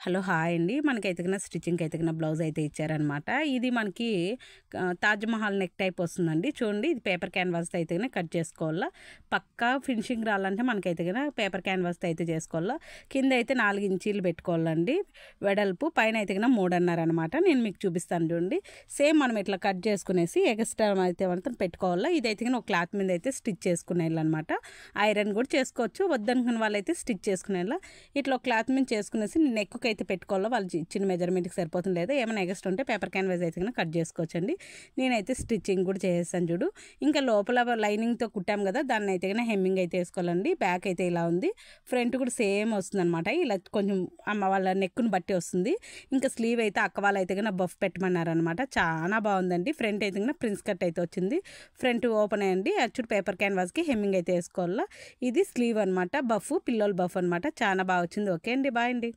Hello! Hi అండి. మనకైతేగిన స్టిచ్చింగ్‌కైతేగిన blouse అయితే ఇచ్చారనమాట. ఇది మనకి తాజ్‌మహల్ నెక్ టైప్ వస్తుందండి. చూడండి ఇది పేపర్ క్యాన్వాస్‌తో అయితేగిన కట్ చేసుకోవాలా. పక్కా ఫినిషింగ్ రావాలంటే మనకైతేగిన పేపర్ క్యాన్వాస్‌తో అయితే చేసుకోవాలా. కింద అయితే 4 ఇంచీలు పెట్టుకోవాలండి వెడల్పు. పైన అయితేగిన 3.5 అనమాట. నేను మీకు చూపిస్తాను చూడండి. సేమ్ మనం ఇట్లా కట్ చేసుకునేసి ఎక్స్ట్రా అయితే మాత్రం పెట్టుకోవాలా. ఇదైతేగిన ఒక క్లాత్ మీద అయితే స్టిచ్ చేసుకునేయాలనమాట. ఐరన్ కూడా చేసుకోవచ్చు. వద్దనుకున్న వాళ్ళైతే స్టిచ్ చేసుకునేలా. ఇట్లా ఒక క్లాత్ మీద చేసుకునేసి నెక్‌కి అయితే పెట్టుకోవాలా. వాళ్ళు ఇచ్చిన మెజర్మెంట్‌కి సరిపోతుంది. లేదా ఏమైనా ఎక్స్ట్రా ఉంటే పేపర్ క్యాన్వాస్ అయితే కనుక కట్ చేసుకోవచ్చండి. నేనైతే స్టిచ్చింగ్ కూడా చేసేసాను చూడు. ఇంకా లోపల లైనింగ్‌తో కుట్టాం కదా, దాన్ని అయితే కనుక హెమ్మింగ్ అయితే వేసుకోవాలండి. బ్యాక్ అయితే ఇలా ఉంది. ఫ్రంట్ కూడా సేమ్ వస్తుందన్నమాట. ఇలా కొంచెం వాళ్ళ నెక్‌ని బట్టి వస్తుంది. ఇంకా స్లీవ్ అయితే అక్క వాళ్ళు అయితే కనుక బఫ్ పెట్టమన్నారనమాట. చాలా బాగుందండి. ఫ్రంట్ అయితే కనుక ప్రిన్స్ కట్ అయితే వచ్చింది. ఫ్రంట్ ఓపెన్ అయ్యండి. అచ్చుడు పేపర్ క్యాన్వాస్కి హెమ్మింగ్ అయితే వేసుకోవాలా. ఇది స్లీవ్ అనమాట. బఫ్ పిల్లోల బఫ్ అనమాట. చాలా బాగా వచ్చింది. ఓకే అండి, బాయ్ అండి.